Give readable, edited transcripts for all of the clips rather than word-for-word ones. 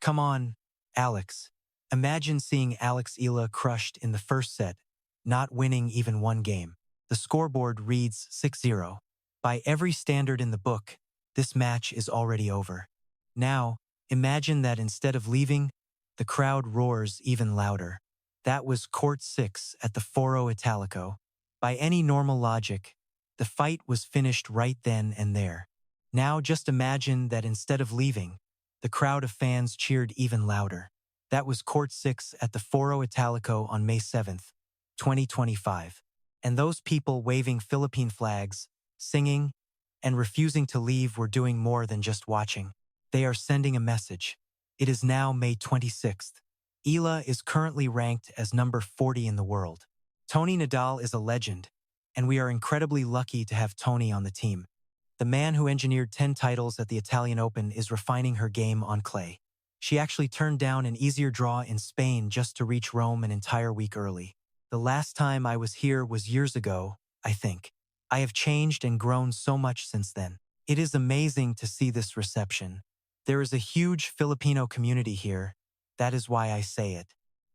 Come on, Alex. Imagine seeing Eala crushed in the first set, not winning even one game. The scoreboard reads 6-0. By every standard in the book, this match is already over. Now, imagine that instead of leaving, the crowd roars even louder. That was Court 6 at the Foro Italico. By any normal logic, the fight was finished right then and there. Now just imagine that instead of leaving, the crowd of fans cheered even louder. That was Court 6 at the Foro Italico on May 7th, 2025. And those people waving Philippine flags, singing, and refusing to leave were doing more than just watching. They are sending a message. It is now May 26th. Eala is currently ranked as number 40 in the world. Toni Nadal is a legend, and we are incredibly lucky to have Toni on the team. The man who engineered 10 titles at the Italian Open is refining her game on clay. She actually turned down an easier draw in Spain just to reach Rome an entire week early. The last time I was here was years ago, I think. I have changed and grown so much since then. It is amazing to see this reception. There is a huge Filipino community here. That is why I say it.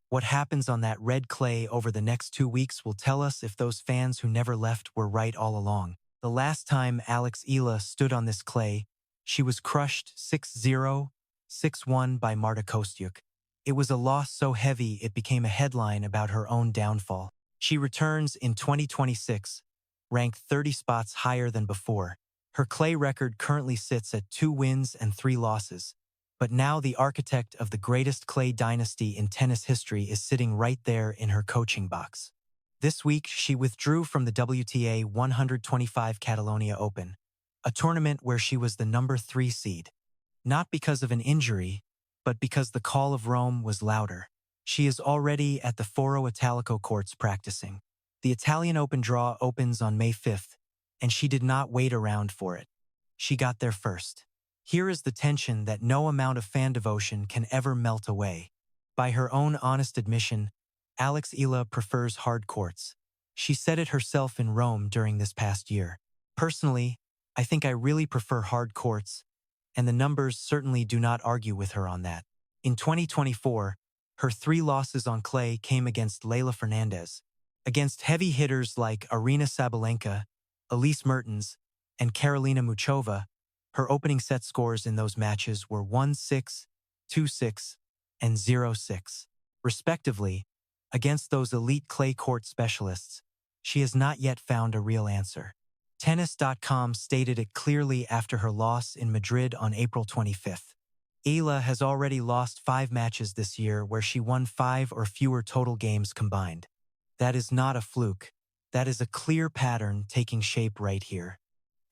What happens on that red clay over the next 2 weeks will tell us if those fans who never left were right all along. The last time Eala stood on this clay, she was crushed 6-0, 6-1 by Marta Kostyuk. It was a loss so heavy it became a headline about her own downfall. She returns in 2026, ranked 30 spots higher than before. Her clay record currently sits at 2 wins and 3 losses. But now the architect of the greatest clay dynasty in tennis history is sitting right there in her coaching box. This week, she withdrew from the WTA 125 Catalonia Open, a tournament where she was the number 3 seed. Not because of an injury, but because the call of Rome was louder. She is already at the Foro Italico courts practicing. The Italian Open draw opens on May 5th, and she did not wait around for it. She got there first. Here is the tension that no amount of fan devotion can ever melt away. By her own honest admission, Eala prefers hard courts. She said it herself in Rome during this past year. Personally, I think I really prefer hard courts, and the numbers certainly do not argue with her on that. In 2024, her 3 losses on clay came against Leylah Fernandez, against heavy hitters like Aryna Sabalenka, Elise Mertens, and Karolina Muchova. Her opening set scores in those matches were 1-6, 2-6, and 0-6, respectively. Against those elite clay court specialists, she has not yet found a real answer. Tennis.com stated it clearly after her loss in Madrid on April 25th. Eala has already lost 5 matches this year where she won 5 or fewer total games combined. That is not a fluke. That is a clear pattern taking shape right here.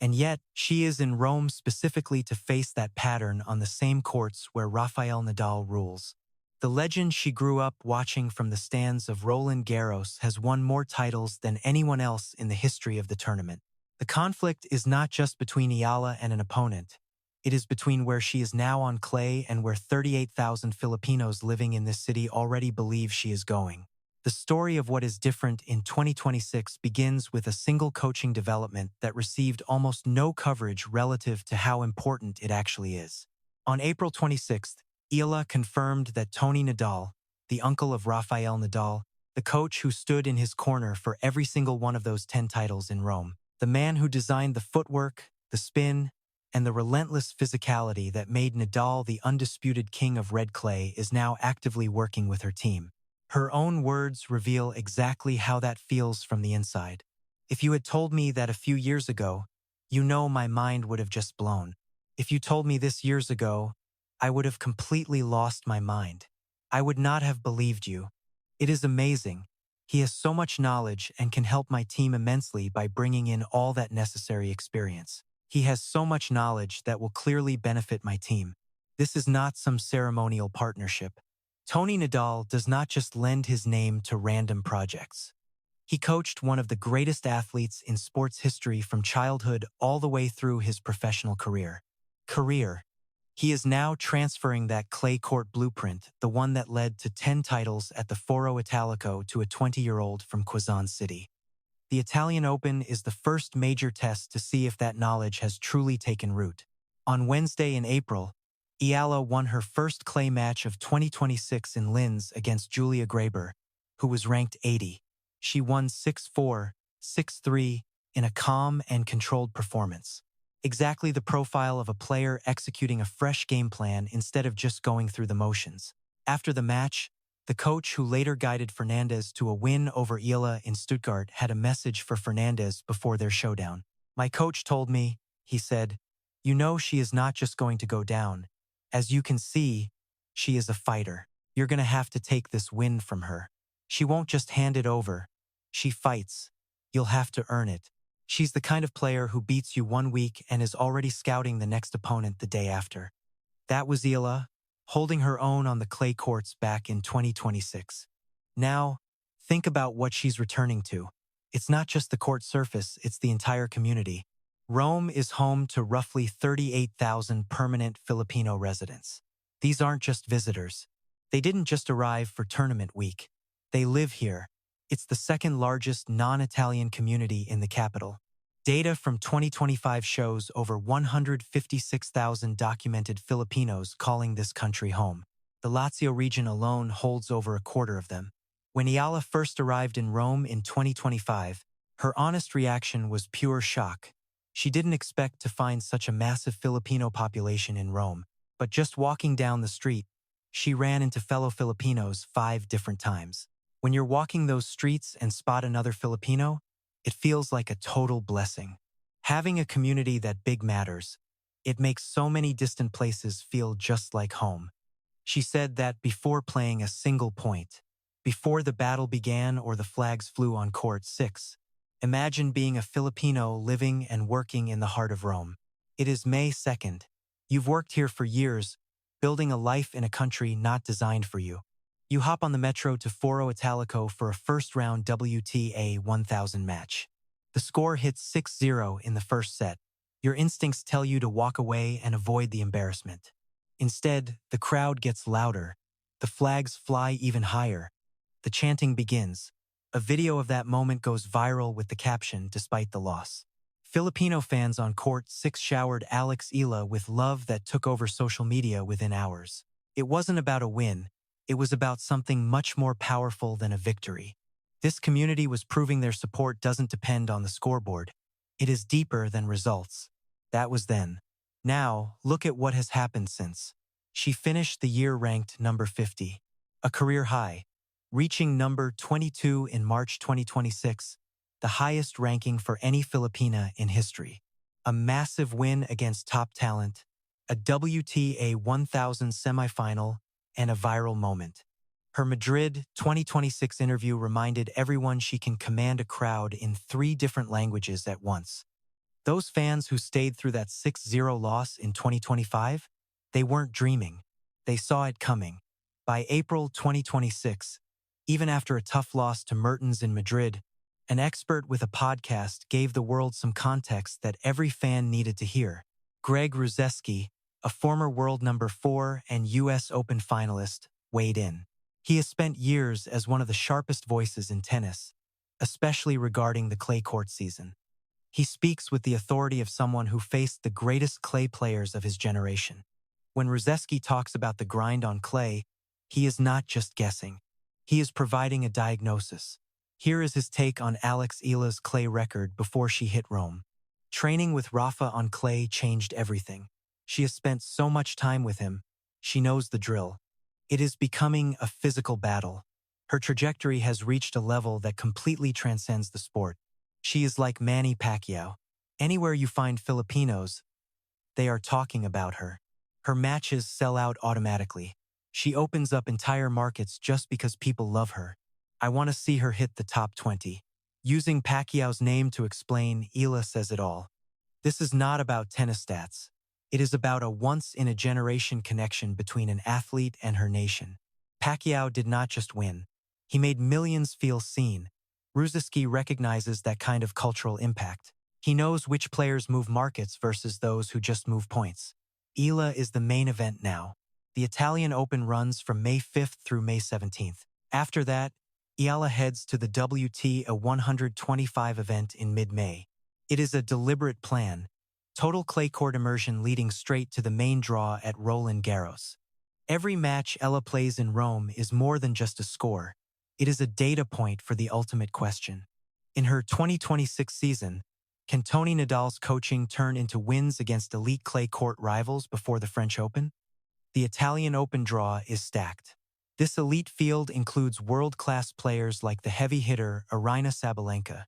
And yet, she is in Rome specifically to face that pattern on the same courts where Rafael Nadal rules. The legend she grew up watching from the stands of Roland Garros has won more titles than anyone else in the history of the tournament. The conflict is not just between Eala and an opponent. It is between where she is now on clay and where 38,000 Filipinos living in this city already believe she is going. The story of what is different in 2026 begins with a single coaching development that received almost no coverage relative to how important it actually is. On April 26th, Eala confirmed that Toni Nadal, the uncle of Rafael Nadal, the coach who stood in his corner for every single one of those 10 titles in Rome, the man who designed the footwork, the spin, and the relentless physicality that made Nadal the undisputed king of red clay, is now actively working with her team. Her own words reveal exactly how that feels from the inside. If you had told me that a few years ago, you know my mind would have just blown. If you told me this years ago, I would have completely lost my mind. I would not have believed you. It is amazing. He has so much knowledge and can help my team immensely by bringing in all that necessary experience. He has so much knowledge that will clearly benefit my team. This is not some ceremonial partnership. Toni Nadal does not just lend his name to random projects. He coached one of the greatest athletes in sports history from childhood all the way through his professional career. He is now transferring that clay court blueprint, the one that led to 10 titles at the Foro Italico, to a 20-year-old from Quezon City. The Italian Open is the first major test to see if that knowledge has truly taken root. On Wednesday in April, Eala won her first clay match of 2026 in Linz against Julia Graber, who was ranked 80. She won 6-4, 6-3 in a calm and controlled performance. Exactly the profile of a player executing a fresh game plan instead of just going through the motions. After the match, the coach who later guided Fernandez to a win over Eala in Stuttgart had a message for Fernandez before their showdown. "My coach told me," he said, "you know she is not just going to go down. As you can see, she is a fighter. You're going to have to take this win from her. She won't just hand it over. She fights. You'll have to earn it. She's the kind of player who beats you one week and is already scouting the next opponent the day after." That was Eala, holding her own on the clay courts back in 2026. Now, think about what she's returning to. It's not just the court surface, it's the entire community. Rome is home to roughly 38,000 permanent Filipino residents. These aren't just visitors. They didn't just arrive for tournament week. They live here. It's the second largest non-Italian community in the capital. Data from 2025 shows over 156,000 documented Filipinos calling this country home. The Lazio region alone holds over a quarter of them. When Eala first arrived in Rome in 2025, her honest reaction was pure shock. She didn't expect to find such a massive Filipino population in Rome, but just walking down the street, she ran into fellow Filipinos 5 different times. When you're walking those streets and spot another Filipino, it feels like a total blessing. Having a community that big matters. It makes so many distant places feel just like home. She said that before playing a single point, before the battle began or the flags flew on court 6, imagine being a Filipino living and working in the heart of Rome. It is May 2nd. You've worked here for years, building a life in a country not designed for you. You hop on the metro to Foro Italico for a first-round WTA 1000 match. The score hits 6-0 in the first set. Your instincts tell you to walk away and avoid the embarrassment. Instead, the crowd gets louder. The flags fly even higher. The chanting begins. A video of that moment goes viral with the caption, "Despite the loss." Filipino fans on court 6 showered Alex Eala with love that took over social media within hours. It wasn't about a win. It was about something much more powerful than a victory. This community was proving their support doesn't depend on the scoreboard. It is deeper than results. That was then. Now, look at what has happened since. She finished the year ranked number 50, a career high, reaching number 22 in March 2026, the highest ranking for any Filipina in history. A massive win against top talent, a WTA 1000 semifinal, and a viral moment. Her Madrid 2026 interview reminded everyone she can command a crowd in 3 different languages at once. Those fans who stayed through that 6-0 loss in 2025, they weren't dreaming. They saw it coming. By April 2026, even after a tough loss to Mertens in Madrid, an expert with a podcast gave the world some context that every fan needed to hear. Greg Ruseski, a former world number 4 and US Open finalist, weighed in. He has spent years as one of the sharpest voices in tennis, especially regarding the clay court season. He speaks with the authority of someone who faced the greatest clay players of his generation. When Ruseski talks about the grind on clay, he is not just guessing. He is providing a diagnosis. Here is his take on Alex Eala's clay record before she hit Rome. Training with Rafa on clay changed everything. She has spent so much time with him. She knows the drill. It is becoming a physical battle. Her trajectory has reached a level that completely transcends the sport. She is like Manny Pacquiao. Anywhere you find Filipinos, they are talking about her. Her matches sell out automatically. She opens up entire markets just because people love her. I want to see her hit the top 20. Using Pacquiao's name to explain, Eala says it all. This is not about tennis stats. It is about a once-in-a-generation connection between an athlete and her nation. Pacquiao did not just win. He made millions feel seen. Ruseski recognizes that kind of cultural impact. He knows which players move markets versus those who just move points. Eala is the main event now. The Italian Open runs from May 5th through May 17th. After that, Eala heads to the WTA 125 event in mid-May. It is a deliberate plan. Total clay court immersion leading straight to the main draw at Roland Garros. Every match Eala plays in Rome is more than just a score. It is a data point for the ultimate question. In her 2026 season, can Toni Nadal's coaching turn into wins against elite clay court rivals before the French Open? The Italian Open draw is stacked. This elite field includes world-class players like the heavy hitter Aryna Sabalenka,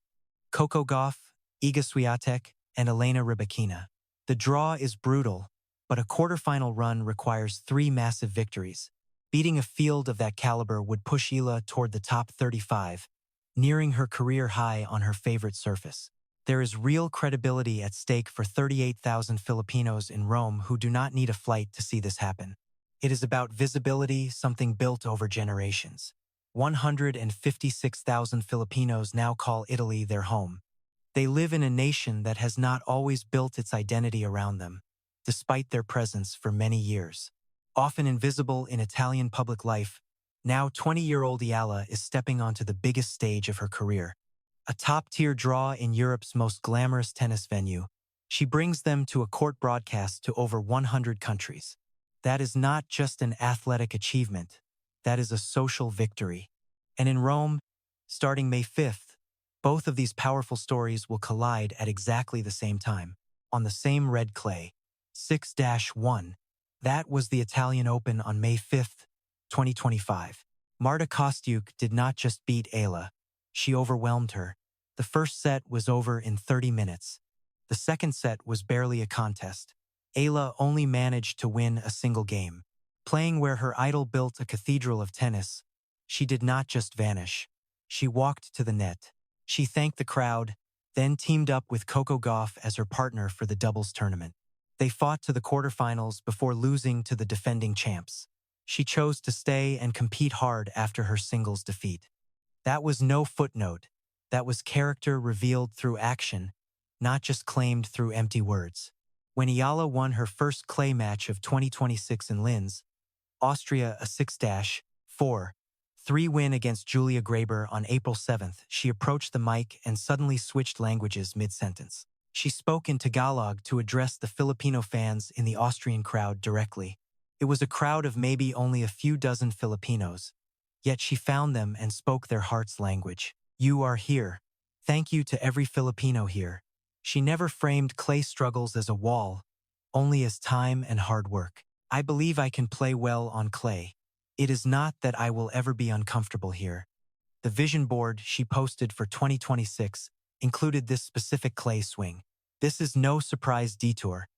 Coco Gauff, Iga Swiatek, and Elena Rybakina. The draw is brutal, but a quarterfinal run requires 3 massive victories. Beating a field of that caliber would push Eala toward the top 35, nearing her career high on her favorite surface. There is real credibility at stake for 38,000 Filipinos in Rome who do not need a flight to see this happen. It is about visibility, something built over generations. 156,000 Filipinos now call Italy their home. They live in a nation that has not always built its identity around them, despite their presence for many years. Often invisible in Italian public life, now 20-year-old Eala is stepping onto the biggest stage of her career. A top-tier draw in Europe's most glamorous tennis venue, she brings them to a court broadcast to over 100 countries. That is not just an athletic achievement, that is a social victory. And in Rome, starting May 5th, both of these powerful stories will collide at exactly the same time, on the same red clay. 6-1. That was the Italian Open on May 5th, 2025. Marta Kostyuk did not just beat Eala, she overwhelmed her. The first set was over in 30 minutes. The second set was barely a contest. Eala only managed to win a single game. Playing where her idol built a cathedral of tennis, she did not just vanish. She walked to the net. She thanked the crowd, then teamed up with Coco Gauff as her partner for the doubles tournament. They fought to the quarterfinals before losing to the defending champs. She chose to stay and compete hard after her singles defeat. That was no footnote. That was character revealed through action, not just claimed through empty words. When Eala won her first clay match of 2026 in Linz, Austria, a 6-4-3 win against Julia Graber on April 7th, she approached the mic and suddenly switched languages mid-sentence. She spoke in Tagalog to address the Filipino fans in the Austrian crowd directly. It was a crowd of maybe only a few dozen Filipinos, yet she found them and spoke their heart's language. You are here. Thank you to every Filipino here. She never framed clay struggles as a wall, only as time and hard work. I believe I can play well on clay. It is not that I will ever be uncomfortable here. The vision board she posted for 2026 included this specific clay swing. This is no surprise detour.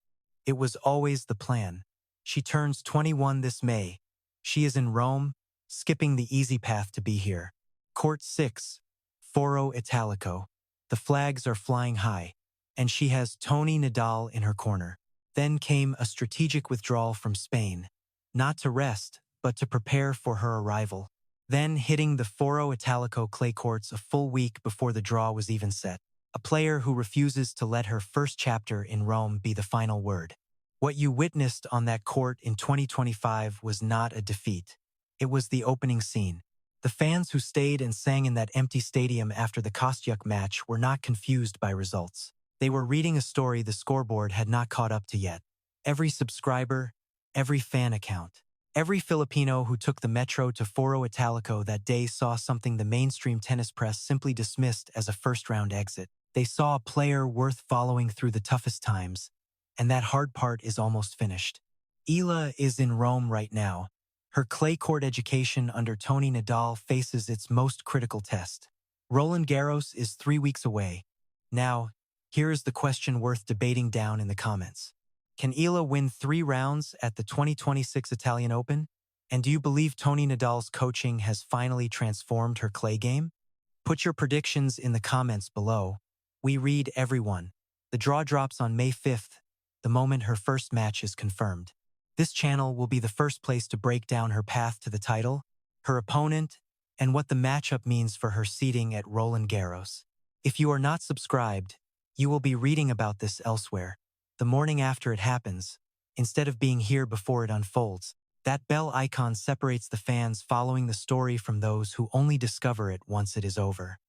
It was always the plan. She turns 21 this May. She is in Rome, skipping the easy path to be here. Court 6, Foro Italico. The flags are flying high, and she has Toni Nadal in her corner. Then came a strategic withdrawal from Spain, not to rest, but to prepare for her arrival. Then hitting the Foro Italico clay courts a full week before the draw was even set. A player who refuses to let her first chapter in Rome be the final word. What you witnessed on that court in 2025 was not a defeat. It was the opening scene. The fans who stayed and sang in that empty stadium after the Kostyuk match were not confused by results. They were reading a story the scoreboard had not caught up to yet. Every subscriber, every fan account, every Filipino who took the metro to Foro Italico that day saw something the mainstream tennis press simply dismissed as a first-round exit. They saw a player worth following through the toughest times, and that hard part is almost finished. Eala is in Rome right now. Her clay court education under Toni Nadal faces its most critical test. Roland Garros is 3 weeks away. Now, here is the question worth debating down in the comments. Can Eala win 3 rounds at the 2026 Italian Open? And do you believe Toni Nadal's coaching has finally transformed her clay game? Put your predictions in the comments below. We read everyone. The draw drops on May 5th, the moment her first match is confirmed. This channel will be the first place to break down her path to the title, her opponent, and what the matchup means for her seeding at Roland Garros. If you are not subscribed, you will be reading about this elsewhere. The morning after it happens, instead of being here before it unfolds, that bell icon separates the fans following the story from those who only discover it once it is over.